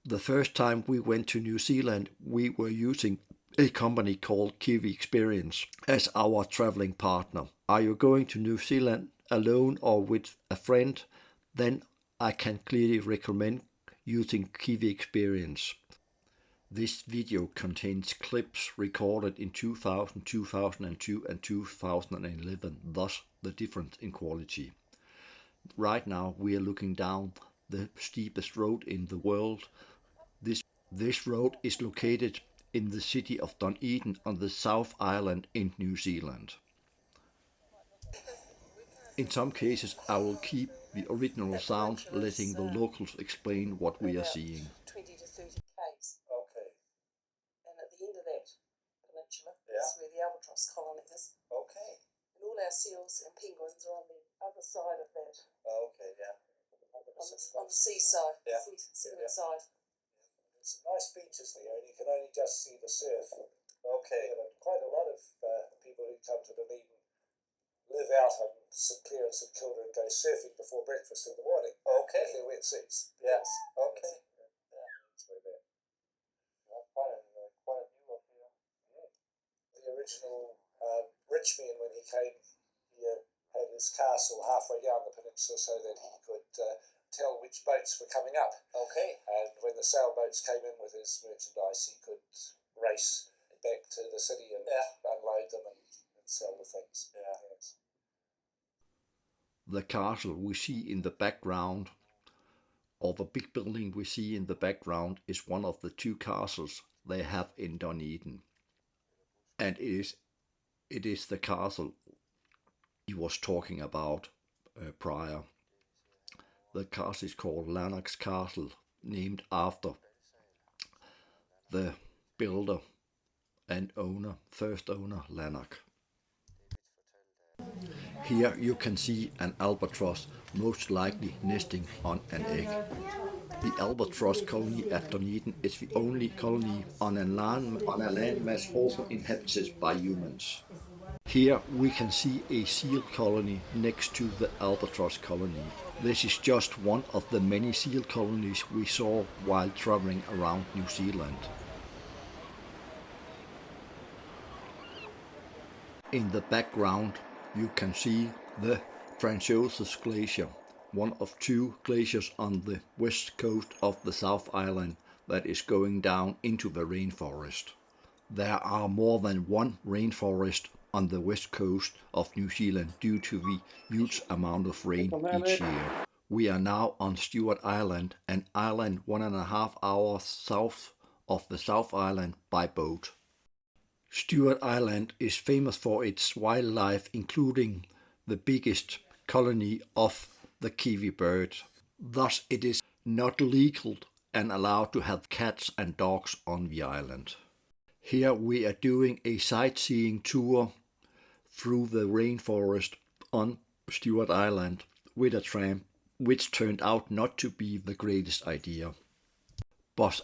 The first time we went to New Zealand, we were using a company called Kiwi Experience as our traveling partner. Are you going to New Zealand alone or with a friend? Then I can clearly recommend using Kiwi Experience. This video contains clips recorded in 2000, 2002 and 2011, thus the difference in quality. Right now we are looking down the steepest road in the world. This road is located in the city of Dunedin on the South Island in New Zealand. In some cases I will keep the original sound, letting the locals explain what we are seeing. 20 to 30 k's. Okay. And at the end of that peninsula is where the Albatross colony is. Okay. And all our seals and penguins are on the other side of that. Oh, okay, yeah. On the seaside, yeah. Seaward side. Some nice beaches there, and you can only just see the surf. Okay. But quite a lot of people who come to Dunedin live out on St Clair and St Kilda and go surfing before breakfast in the morning. Okay. With their wetsuits. Yes. Okay. Yeah. That's where they're. Quite a new one here. Yeah. The original Richmond, when he came, he had his castle halfway down the peninsula so that he could tell which boats were coming up. Okay. And when the sailboats came in with his merchandise, he could race back to the city and unload them and sell the things. Yeah. Yes. The castle we see in the background, or the big building we see in the background, is one of the two castles they have in Dunedin. And it is the castle he was talking about prior. The castle is called Lanark's Castle, named after the builder and first owner Lanark. Here you can see an albatross, most likely nesting on an egg. The albatross colony at Dunedin is the only colony on a landmass also inhabited by humans. Here we can see a seal colony next to the albatross colony. This is just one of the many seal colonies we saw while traveling around New Zealand. In the background you can see the Franz Glacier, one of two glaciers on the west coast of the South Island that is going down into the rainforest. There are more than one rainforest on the west coast of New Zealand due to the huge amount of rain each year. We are now on Steward Island, an island 1.5 hours south of the South Island by boat. Steward Island is famous for its wildlife, including the biggest colony of the kiwi bird. Thus it is not legal and allowed to have cats and dogs on the island. Here we are doing a sightseeing tour through the rainforest on Steward Island with a tram, which turned out not to be the greatest idea. But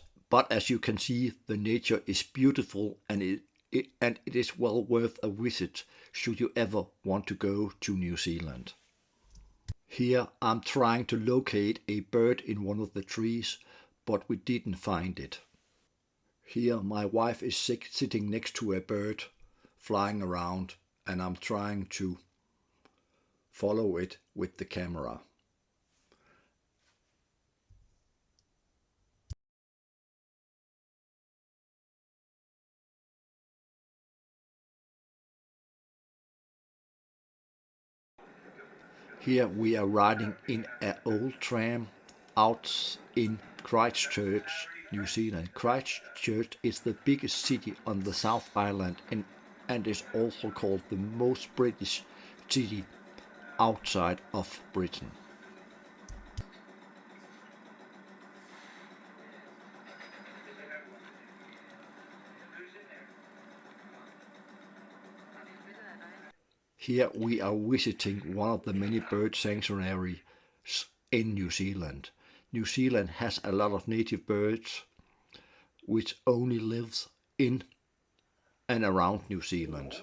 as you can see, the nature is beautiful and it is well worth a visit should you ever want to go to New Zealand. Here I'm trying to locate a bird in one of the trees, but we didn't find it. Here my wife is sitting next to a bird flying around, and I'm trying to follow it with the camera. Here we are riding in an old tram out in Christchurch, New Zealand. Christchurch is the biggest city on the South Island and is also called the most British city outside of Britain. Here we are visiting one of the many bird sanctuaries in New Zealand. New Zealand has a lot of native birds which only lives in and around New Zealand.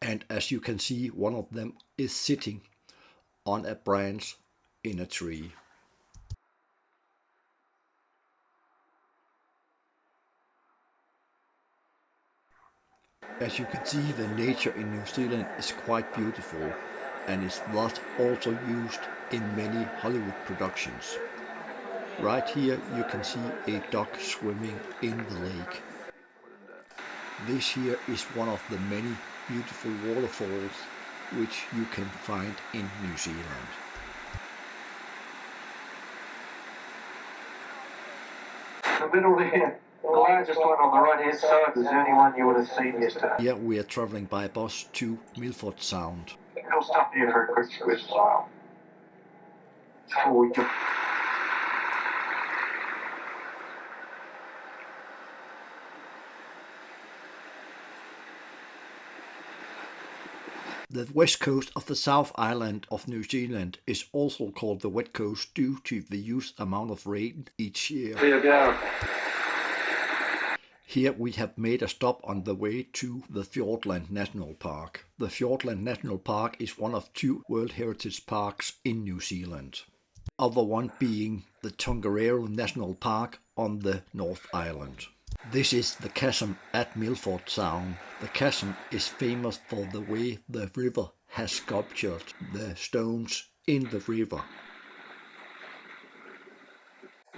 And as you can see, one of them is sitting on a branch in a tree. As you can see, the nature in New Zealand is quite beautiful and is thus also used in many Hollywood productions. Right here you can see a duck swimming in the lake. This here is one of the many beautiful waterfalls which you can find in New Zealand. The middle here, the largest one on the right hand side is the only one you would have seen yesterday. Here we are travelling by bus to Milford Sound. We'll stop here for a quick squish as well. Before we go. The west coast of the South Island of New Zealand is also called the wet coast due to the huge amount of rain each year. There you go. Here we have made a stop on the way to the Fiordland National Park. The Fiordland National Park is one of 2 World Heritage Parks in New Zealand. Other one being the Tongariro National Park on the North Island. This is the chasm at Millford Sound. The chasm is famous for the way the river has sculptured the stones in the river.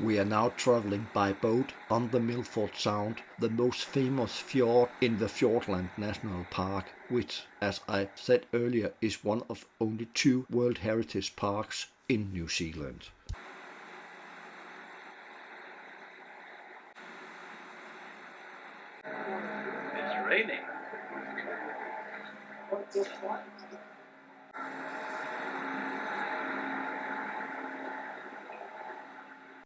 We are now travelling by boat on the Milford Sound, the most famous fjord in the Fiordland National Park, which, as I said earlier, is one of only 2 World Heritage Parks in New Zealand. It's raining.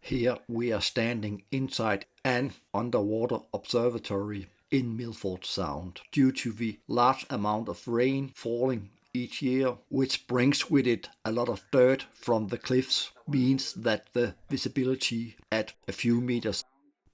Here we are standing inside an underwater observatory in Milford Sound. Due to the large amount of rain falling each year, which brings with it a lot of dirt from the cliffs, means that the visibility at a few meters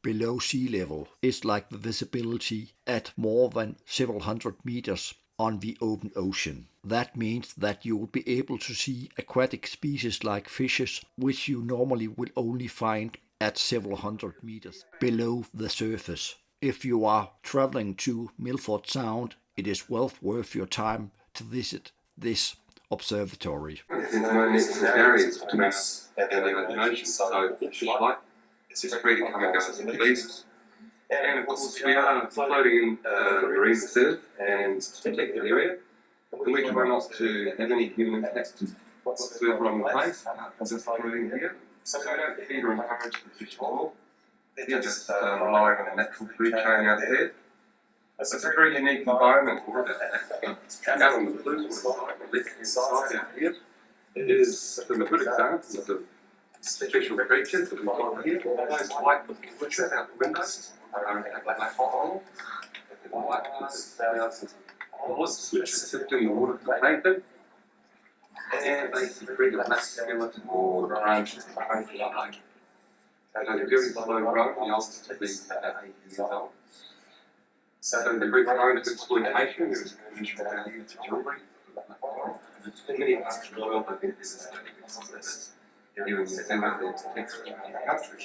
below sea level is like the visibility at more than several hundred meters on the open ocean. That means that you will be able to see aquatic species like fishes, which you normally will only find at several hundred meters below the surface. If you are traveling to Milford Sound, it is well worth your time to visit this observatory. There's no necessary barriers between us and the ocean, so if you like, it's free to come and go as you please. And of course, we are floating in a marine reserve and protected area. We try not to have any human impact whatsoever on the place, just floating here. So we don't feed or encourage the fish at all. They're just relying on a natural food chain out there. It's a very unique environment. Out on the blue left-hand side out here, it is a good example of the special creatures that we've got here. Those white bushes out the windows are a black hole. The white thousands of bullets which sit in the water for plankton. And they bring a mass skeleton or branches to like. They're very slow growing, they also to be about 8 years old. So they're very prone to exploitation, there's commercial value to jewellery. Many parts of the world I think this is here in December, they're protected in the country.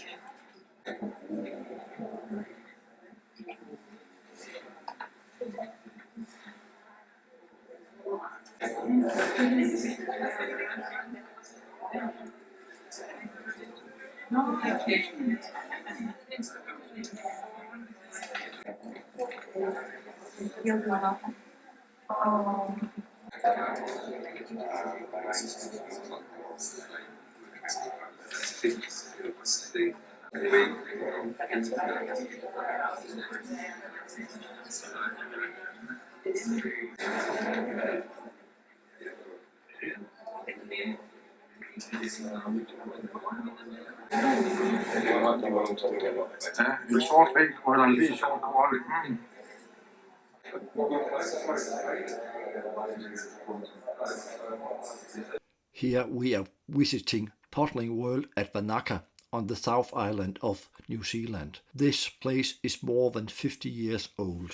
Here we are visiting Potling World at Wanaka on the South Island of New Zealand. This place is more than 50 years old.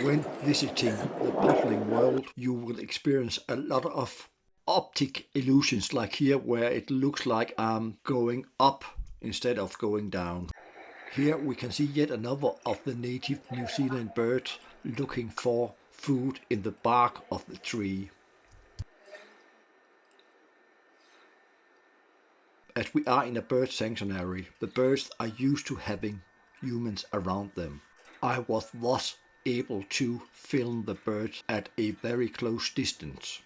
When visiting the Potling World, you will experience a lot of optic illusions, like here where it looks like I'm going up instead of going down. Here we can see yet another of the native New Zealand birds looking for food in the bark of the tree. As we are in a bird sanctuary, the birds are used to having humans around them. I was thus able to film the birds at a very close distance.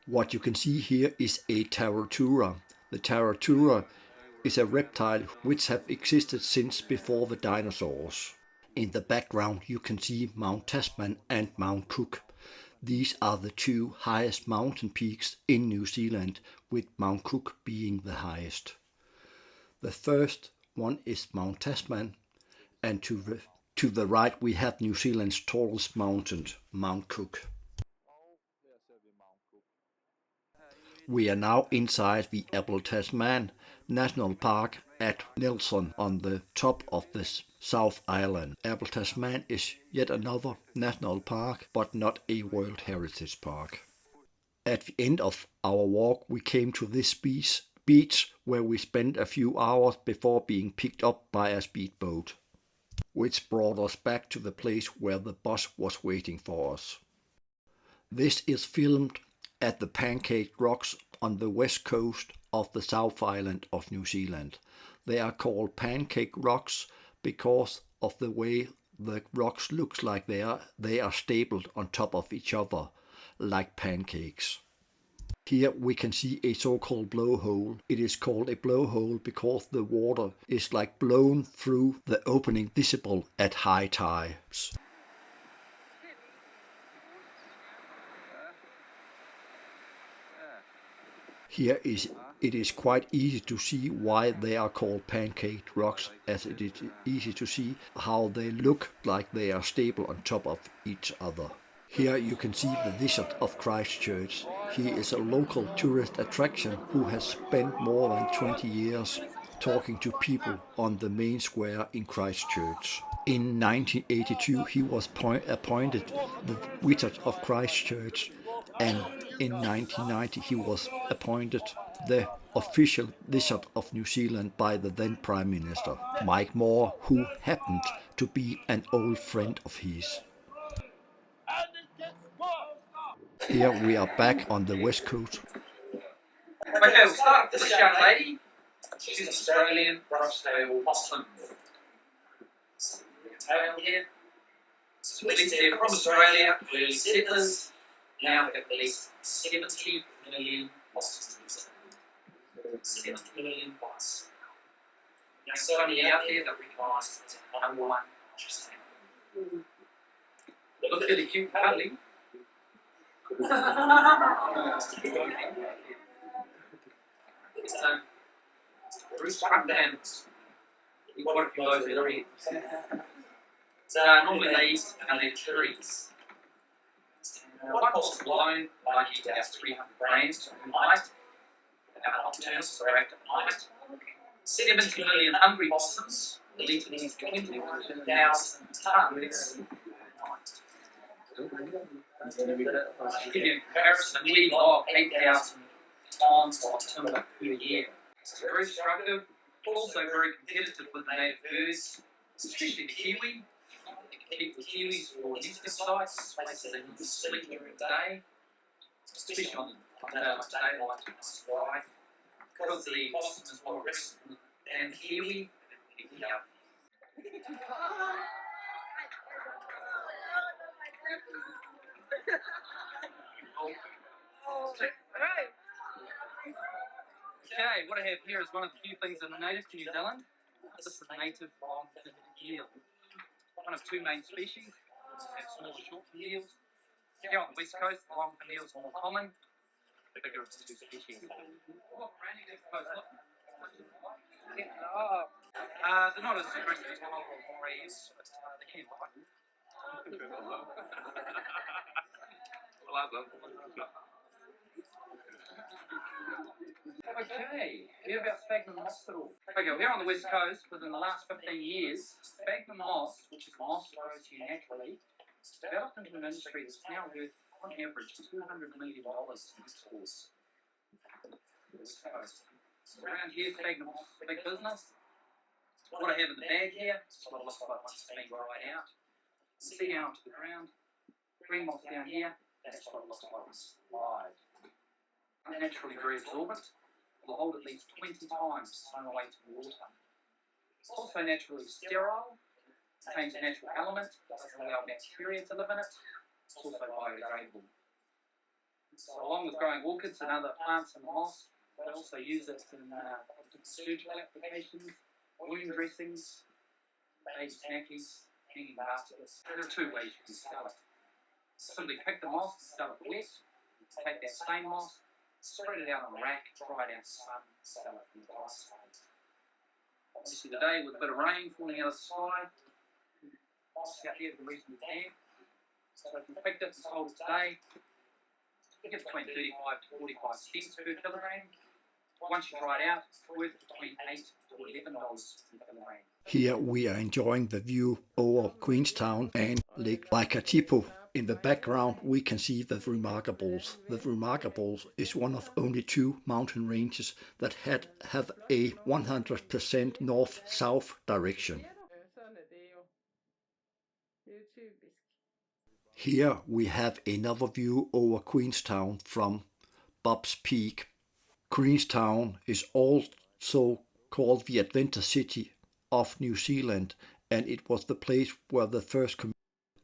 What you can see here is a Rotarua. The Rotarua is a reptile which have existed since before the dinosaurs. In the background you can see Mount Tasman and Mount Cook. These are the two highest mountain peaks in New Zealand, with Mount Cook being the highest. The first one is Mount Tasman, and to the right we have New Zealand's tallest mountain, Mount Cook. We are now inside the Tasman National Park at Nelson on the top of the South Island. Tasman is yet another national park, but not a World Heritage Park. At the end of our walk we came to this beach where we spent a few hours before being picked up by a speedboat, which brought us back to the place where the bus was waiting for us. This is filmed at the Pancake rocks on the west coast of the South Island of New Zealand. They are called Pancake rocks because of the way the rocks looks like they are stapled on top of each other like pancakes. Here we can see a so-called blowhole. It is called a blowhole because the water is like blown through the opening visible at high tides. Here it is quite easy to see why they are called pancake rocks, as it is easy to see how they look like they are stable on top of each other. Here you can see the Wizard of Christchurch. He is a local tourist attraction who has spent more than 20 years talking to people on the main square in Christchurch. In 1982 he was appointed the Wizard of Christchurch, and in 1990 he was appointed the official Wizard of New Zealand by the then Prime Minister, Mike Moore, who happened to be an old friend of his. Here we are back on the west coast. Okay, we'll start with this young lady. She's Australian brush-tailed possum. Tail here. So at least they're from Australia, early settlers. Now we have at least 70 million possums. 70 million plus. There's so many out there that recognise as a number one interesting. They look really cute, cuddly. Bruce Dams. What if you guys are ready? So normally they eat and they're trees. One possum alone might eat about 300 grams a night. Nocturnal, so they're active at night. 70 million hungry possums will eat at least 20,000 tons a night. To give you a comparison, we log 8,000 tons of timber per year. It's very destructive, also very competitive with the native birds, especially the kiwi. They compete with kiwis for nesting sites, places they need to sleep during the day, especially on daylight to survive. Because the possum is more aggressive than the kiwi, Okay, what I have here is one of the few things that are native to New Zealand. This is the native long-finnered eel. One of two main species. We have small and short-fin eels. Here on the west coast, the long-fin eel is more common. The bigger of the two species. They're not as aggressive as one or Maori eels, but they can bite. Okay, here about sphagnum hospital. Okay, well, here on the west coast, within the last 15 years, sphagnum moss, which is moss that grows here naturally, has developed into an industry that's now worth, on average, $200 million in exports. West coast. So around here, taking them off, big business. What I have in the bag here is what it looks like once it's been dried out. See down to the ground, green moss down here, that's what it looks like live. Naturally very absorbent, will hold at least 20 times its own weight in water. It's also naturally sterile, contains a natural element, doesn't allow bacteria to live in it, it's also biodegradable. So along with growing orchids and other plants and moss, they also use it in different surgical applications, wound dressings, baby snackies, hanging baskets. There are two ways you can sell it. Simply pick the moss and sell it wet, take that same moss, spread it out on a rack, dry it out in the sun, sell it in the dry state. Obviously today with a bit of rain falling out of the sky, moss out here is reasonably damp. So if you picked it and sold it today, you get between 35 to 45 cents per kilogram. Once you dry it out, it's worth between $8 to $11 per kilogram. Here we are enjoying the view over Queenstown and Lake Taupo. In the background we can see the Remarkables. The Remarkables is one of only two mountain ranges that have a 100% north-south direction. Here we have another view over Queenstown from Bob's Peak. Queenstown is also called the Adventure City of New Zealand, and it was the place where the first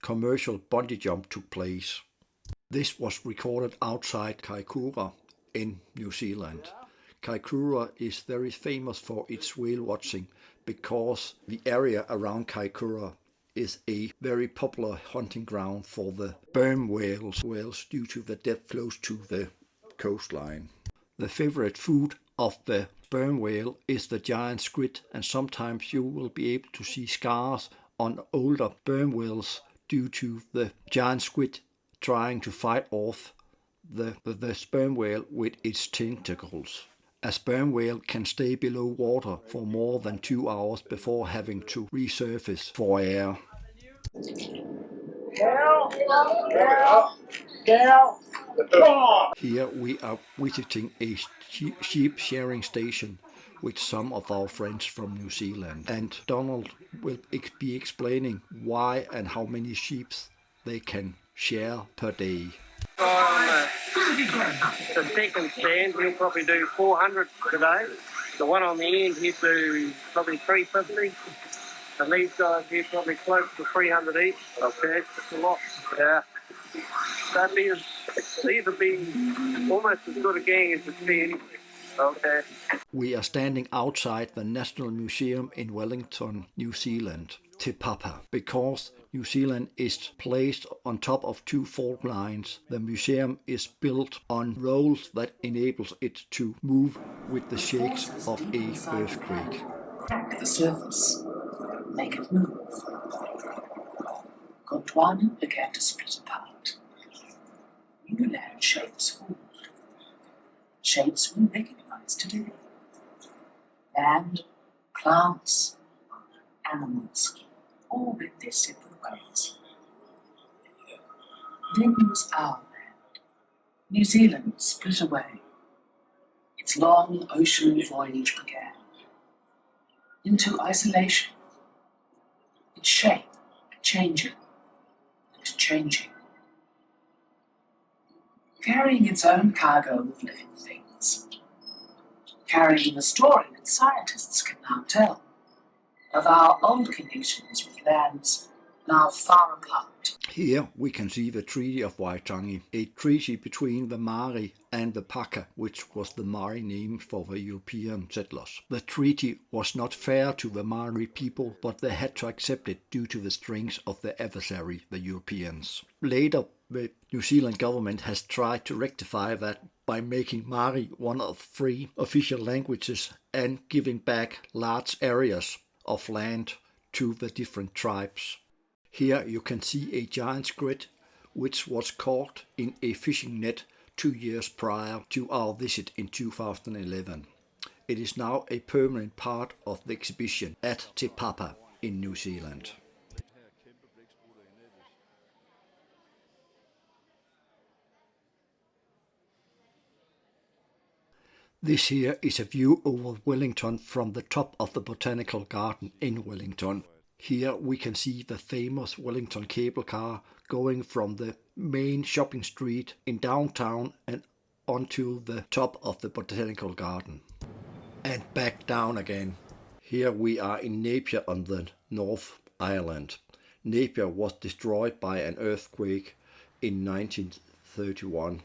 commercial bungee jump took place. This was recorded outside Karikura in New Zealand. Karikura is very famous for its whale watching because the area around Karikura is a very popular hunting ground for the sperm whales due to the depth close to the coastline. The favorite food of the sperm whale is the giant squid, and sometimes you will be able to see scars on older sperm whales due to the giant squid trying to fight off the sperm whale with its tentacles. A sperm whale can stay below water for more than 2 hours before having to resurface for air. Here we are visiting a sheep shearing station with some of our friends from New Zealand, and Donald will be explaining why and how many sheep they can share per day. The second stand, he'll probably do 400 today. The one on the end, he'd do probably 350. And these guys here probably close to 300 each. Okay, that's a lot. Yeah. These would be almost as good a gang as the see anyway. Okay. We are standing outside the National Museum in Wellington, New Zealand, Tepapa. Because New Zealand is placed on top of two fault lines, the museum is built on rolls that enables it to move with the shakes of an earthquake. Crack the surface, make it move. Gondwana began to split apart. New land shapes formed. Shapes we recognize today. Land, plants, animals, all went their separate ways. Then was our land. New Zealand split away. Its long ocean voyage began. Into isolation. Its shape changing and changing. Carrying its own cargo of living things. Carrying the story that scientists can now tell of our old connections with lands now far apart. Here we can see the Treaty of Waitangi, a treaty between the Maori and the Haka, which was the Maori name for the European settlers. The treaty was not fair to the Maori people, but they had to accept it due to the strength of the adversary, the Europeans. Later, the New Zealand government has tried to rectify that by making Maori one of 3 official languages and giving back large areas of land to the different tribes. Here you can see a giant squid which was caught in a fishing net 2 years prior to our visit in 2011. It is now a permanent part of the exhibition at Tepapa in New Zealand. This here is a view over Wellington from the top of the Botanical Garden in Wellington. Here we can see the famous Wellington cable car going from the main shopping street in downtown and onto the top of the Botanical Garden. And back down again. Here we are in Napier on the North Island. Napier was destroyed by an earthquake in 1931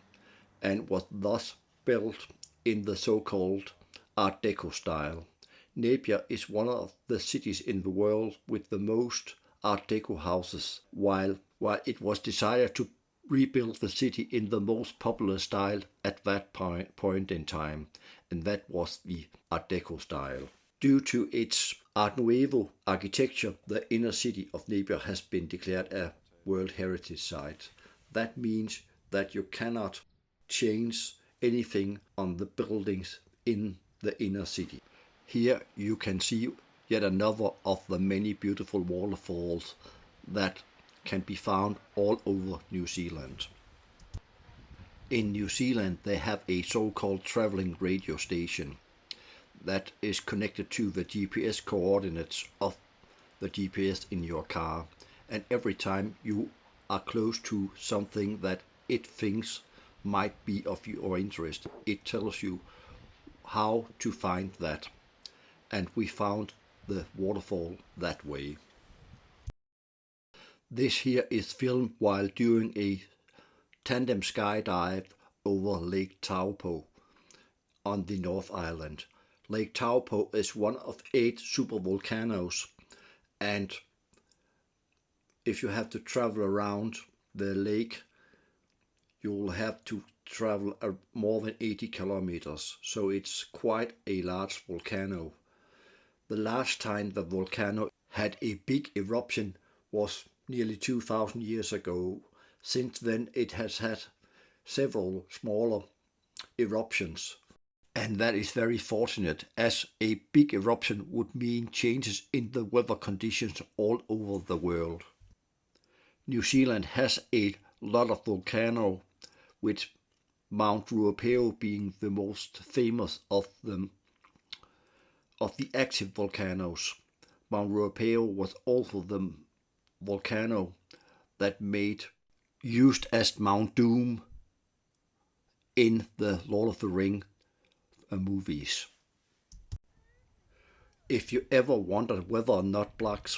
and was thus built in the so-called Art Deco style. Napier is one of the cities in the world with the most Art Deco houses, while it was decided to rebuild the city in the most popular style at that point in time, and that was the Art Deco style. Due to its Art Nouveau architecture, the inner city of Napier has been declared a World Heritage Site. That means that you cannot change anything on the buildings in the inner city. Here you can see yet another of the many beautiful waterfalls that can be found all over New Zealand. In New Zealand they have a so-called travelling radio station that is connected to the GPS coordinates of the GPS in your car, and every time you are close to something that it thinks might be of your interest, it tells you how to find that. And we found the waterfall that way. This here is filmed while doing a tandem skydive over Lake Taupo on the North Island. Lake Taupo is one of 8 supervolcanoes, and if you have to travel around the lake, you will have to travel more than 80 kilometers, so it's quite a large volcano. The last time the volcano had a big eruption was nearly 2,000 years ago. Since then it has had several smaller eruptions, and that is very fortunate, as a big eruption would mean changes in the weather conditions all over the world. New Zealand has a lot of volcanoes, with Mount Ruapehu being the most famous of them. Of the active volcanoes, Mount Ruapehu was also the volcano that used as Mount Doom in the Lord of the Rings movies. If you ever wondered whether or not black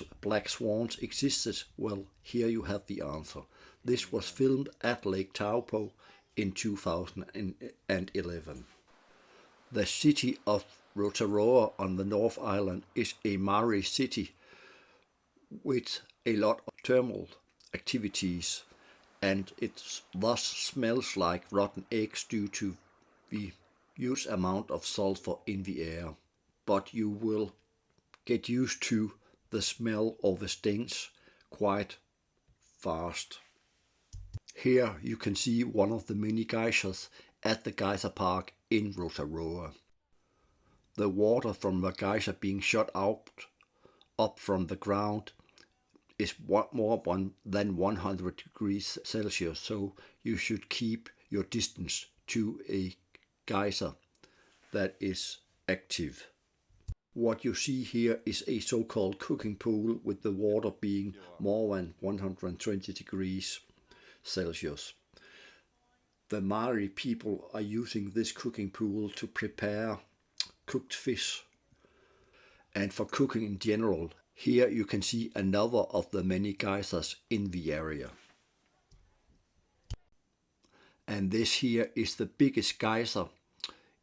swans existed, well, here you have the answer. This was filmed at Lake Taupo in 2011. The city of Rotarua on the North Island is a Maori city with a lot of thermal activities, and it thus smells like rotten eggs due to the huge amount of sulfur in the air. But you will get used to the smell of the stench quite fast. Here you can see one of the many geysers at the geyser park in Rotarua. The water from the geyser being shot up from the ground is more than 100 degrees Celsius, so you should keep your distance to a geyser that is active. What you see here is a so-called cooking pool with the water being more than 120 degrees Celsius. The Maori people are using this cooking pool to prepare cooked fish and for cooking in general. Here you can see another of the many geysers in the area. And this here is the biggest geyser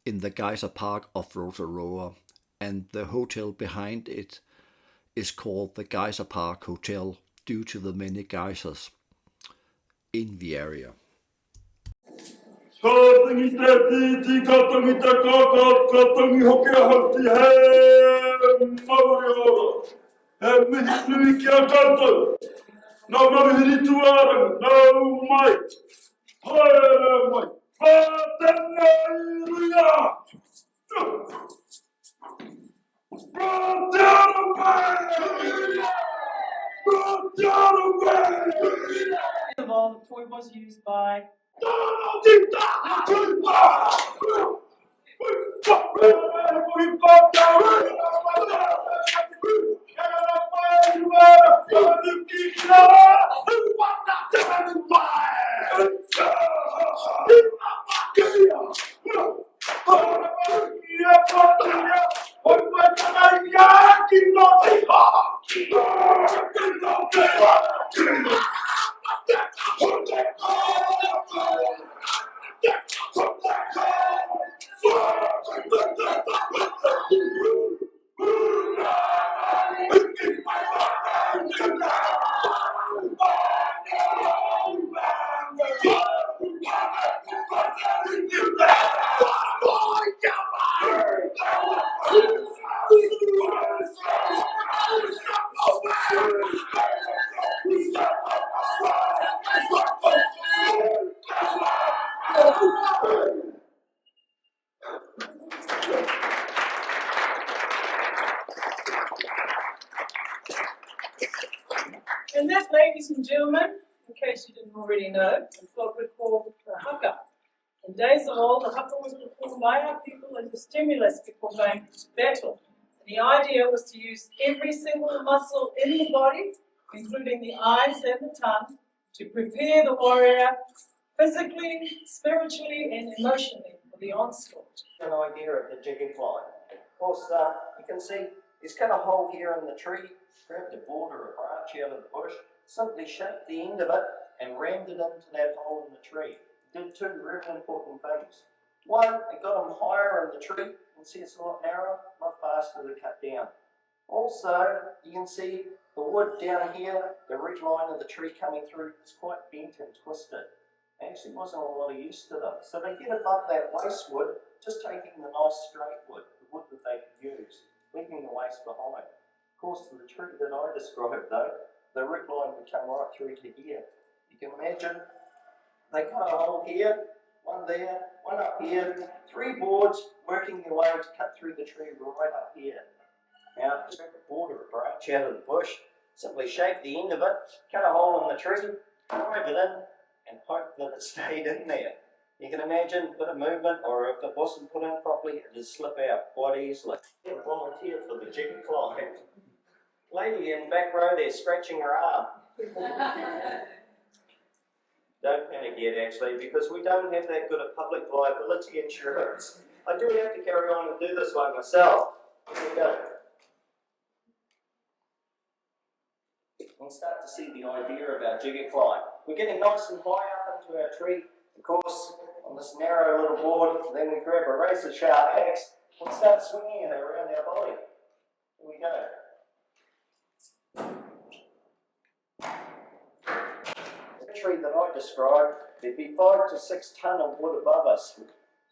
in the geyser park of Rotarua, and the hotel behind it is called the Geyser Park Hotel due to the many geysers in the area. The toy was used by And that, ladies and gentlemen, in case you didn't already know, is what we call the Haka. In days of old, the Haka was performed by our people as a stimulus before going to battle. And the idea was to use every single muscle in the body, including the eyes and the tongue, to prepare the warrior physically, spiritually, and emotionally for the onslaught. An idea of the jigging fly. Of course, you can see there's kind of a hole here in the tree. Grabbed a board or a branch out of the bush, simply shaped the end of it and rammed it into that hole in the tree. It did two really important things. One, it got them higher in the tree. You can see it's a lot narrower, a lot faster to cut down. Also, you can see the wood down here, the red line of the tree coming through, it's quite bent and twisted. There actually wasn't a lot of use to them. So they get above that waste wood, just taking the nice straight wood, the wood that they could use, leaving the waste behind. Of course, the tree that I described though, the root line would come right through to here. You can imagine they cut a hole here, one there, one up here, three boards working their way to cut through the tree right up here. Now, just take a board or a branch out of the bush, simply shape the end of it, cut a hole in the tree, drive it in, and hope that it stayed in there. You can imagine a bit of movement, or if it wasn't put in properly, it would slip out quite easily. Volunteer for the jigging climb. Lady in the back row there scratching her arm. Don't panic yet actually, because we don't have that good a public liability insurance. I do have to carry on and do this one myself. Here we go. We'll start to see the idea of our jigger climb. We're getting nice and high up into our tree, of course, on this narrow little board. Then we grab a razor sharp axe and start swinging it around our body. Here we go. The tree that I described, there'd be 5 to 6 tonne of wood above us.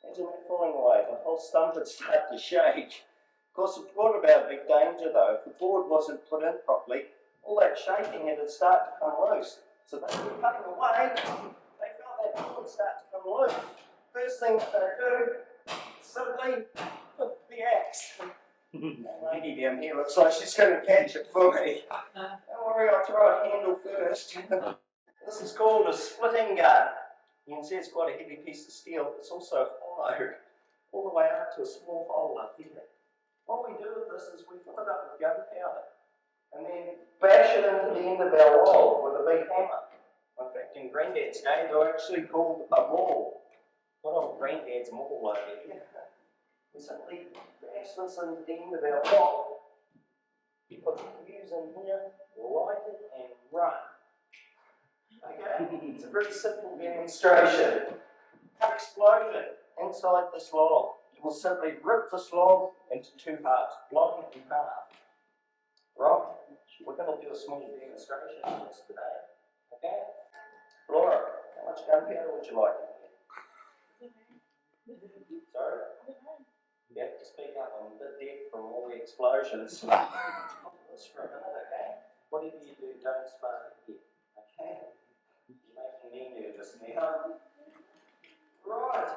Imagine that falling away, the whole stump would start to shake. Of course, it brought about a big danger though. If the board wasn't put in properly, all that shaking it'd start to come loose. So they were cutting away, they felt that board start to come loose. First thing that they do, simply put the axe. That lady down here looks like she's going to catch it for me. Don't worry, I'll try a handle first. This is called a splitting gun. You can see it's quite a heavy piece of steel. It's also hollowed all the way up to a small hole up here. What we do with this is we fill it up with gunpowder and then bash it into the end of our wall with a big hammer. In fact, in Granddad's day, they were actually called a maul. Not on Granddad's maul over here. We simply bash this into the end of our wall, put the fuse in here, light it and run. Okay, it's a very simple demonstration. Explosion inside this log. It will simply rip this log into 2 parts, blowing it in half. Right, we're going to do a small demonstration of this today. Okay, Laura, how much gunpowder would you like in here? Sorry? You have to speak up, I'm a bit deaf from all the explosions. This for a minute, okay? Whatever you do, don't spark it here, okay? You're making me nervous now. Right,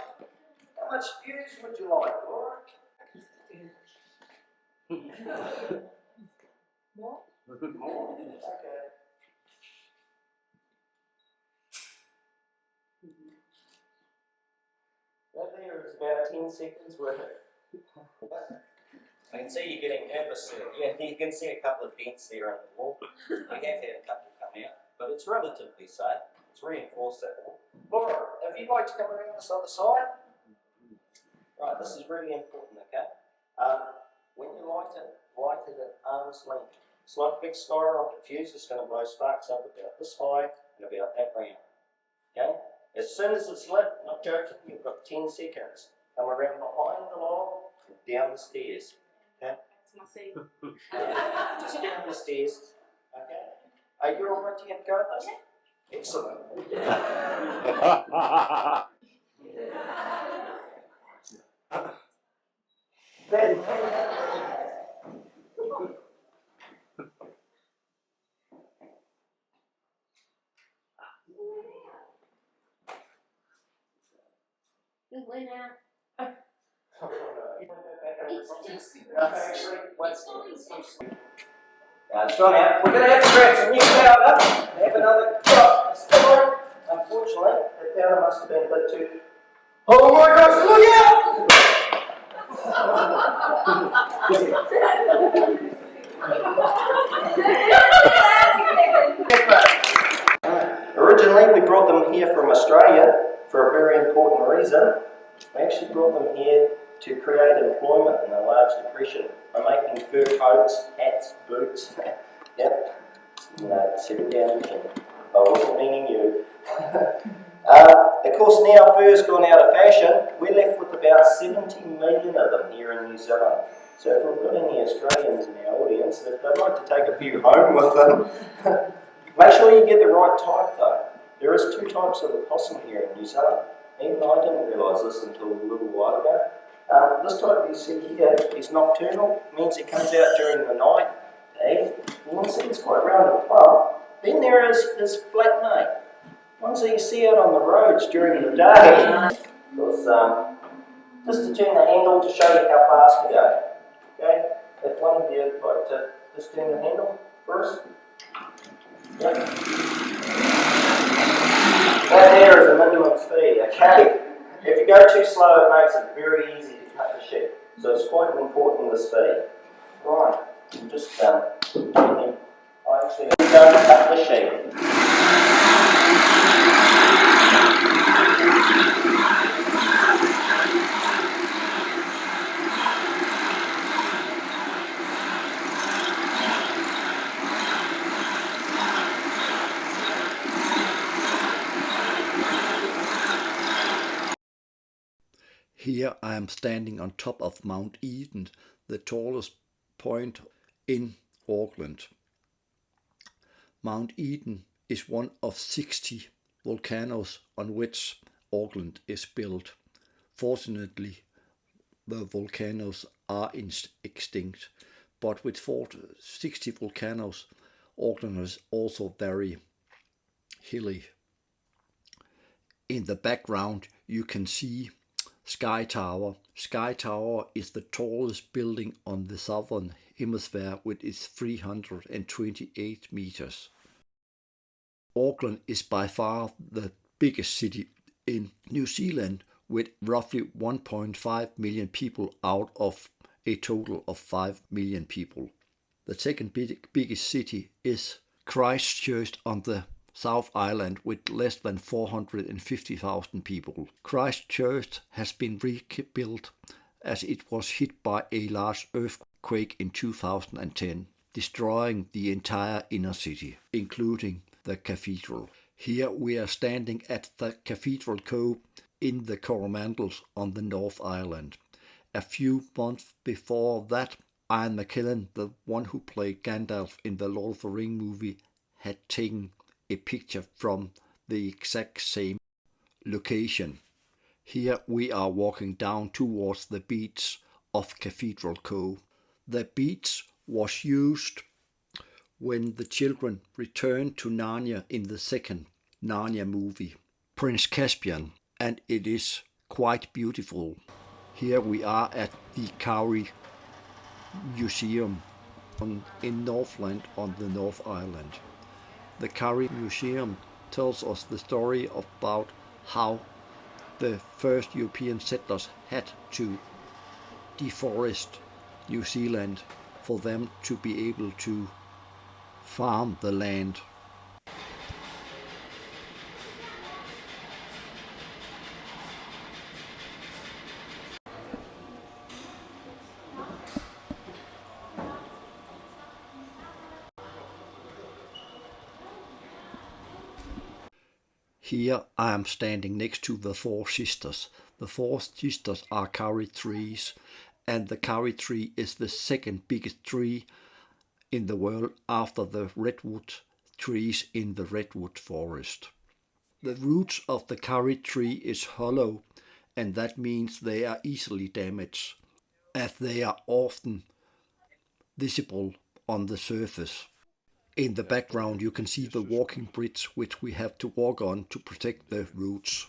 how much fuse would you like, Laura? More? More? Okay. That there is about 10 seconds worth. I can see you're getting nervous there. Yeah, you can see a couple of dents there on the wall. We have had a couple come out, but it's relatively safe. It's reinforced that wall. Laura, if you'd like to come around this other side. Right, this is really important, okay? When you light it at arm's length. It's like a big skyrocket fuse, it's going to blow sparks up about this high and about that round. Okay? As soon as it's lit, not joking, you've got 10 seconds. Come around behind the log and down the stairs. Okay? That's my seat. Just down the stairs. Okay? Are you alright to get going with this? Yeah. Excellent. Then, winner. It's gone out. We're going to have to grab some new powder and have another shot. Unfortunately, the powder must have been a bit too. Oh my gosh, look out! Originally, we brought them here from Australia for a very important reason. We actually brought them here to create employment in a large depression by making fur coats, hats, boots. Yep. No, settle down. I wasn't meaning you. Of course, now fur's gone out of fashion. We're left with about 70 million of them here in New Zealand. So if we've got any Australians in our audience, if they'd like to take a few home with them, make sure you get the right type though. There is two types of opossum here in New Zealand. Even I didn't realise this until a little while ago. This type you see here is nocturnal, means it comes out during the night. You can see it's quite round and plump. Then there is flat mate. Ones that you see out on the roads during the day. Because, just to turn the handle to show you how fast we go. Okay, if one of you would like to just turn the handle first. Yep. That there is a minimum speed, okay? If you go too slow, it makes it very easy to cut the sheep. So it's quite important, the speed. Right, I'm just I actually don't cut the sheep. Here I am standing on top of Mount Eden, the tallest point in Auckland. Mount Eden is one of 60 volcanoes on which Auckland is built. Fortunately, the volcanoes are extinct, but with 60 volcanoes, Auckland is also very hilly. In the background you can see Sky Tower. Sky Tower is the tallest building on the southern hemisphere with its 328 meters. Auckland is by far the biggest city in New Zealand with roughly 1.5 million people out of a total of 5 million people. The second biggest city is Christchurch on the South Island with less than 450,000 people. Christchurch has been rebuilt as it was hit by a large earthquake in 2010, destroying the entire inner city, including the cathedral. Here we are standing at the Cathedral Cove in the Coromandels on the North Island. A few months before that, Ian McKellen, the one who played Gandalf in the Lord of the Rings movie, had taken a picture from the exact same location. Here we are walking down towards the beach of Cathedral Cove. The beach was used when the children returned to Narnia in the second Narnia movie, Prince Caspian, and it is quite beautiful. Here we are at the Kauri Museum in Northland on the North Island. The Kauri Museum tells us the story about how the first European settlers had to deforest New Zealand for them to be able to farm the land. Here I am standing next to the Four Sisters. The Four Sisters are kauri trees, and the kauri tree is the second biggest tree in the world after the redwood trees in the redwood forest. The roots of the kauri tree is hollow, and that means they are easily damaged, as they are often visible on the surface. In the background you can see the walking bridge which we have to walk on to protect the roots.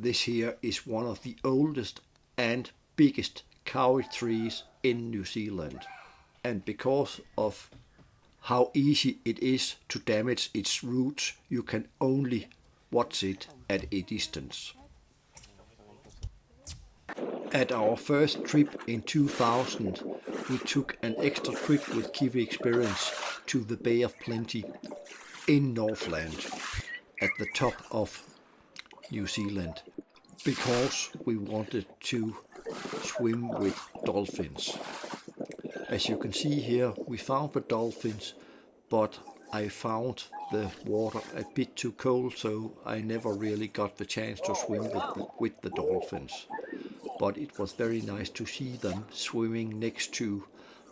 This here is one of the oldest and biggest kauri trees in New Zealand. And because of how easy it is to damage its roots, you can only watch it at a distance. At our first trip in 2000, we took an extra trip with Kiwi Experience to the Bay of Plenty in Northland at the top of New Zealand because we wanted to swim with dolphins. As you can see here, we found the dolphins, but I found the water a bit too cold, so I never really got the chance to swim with the dolphins. But it was very nice to see them swimming next to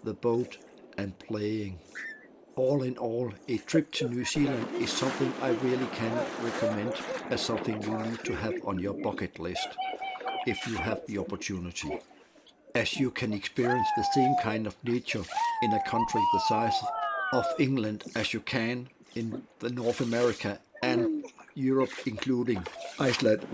the boat and playing. All in all, a trip to New Zealand is something I really can recommend as something you need to have on your bucket list if you have the opportunity, as you can experience the same kind of nature in a country the size of England as you can in the North America and Europe, including Iceland.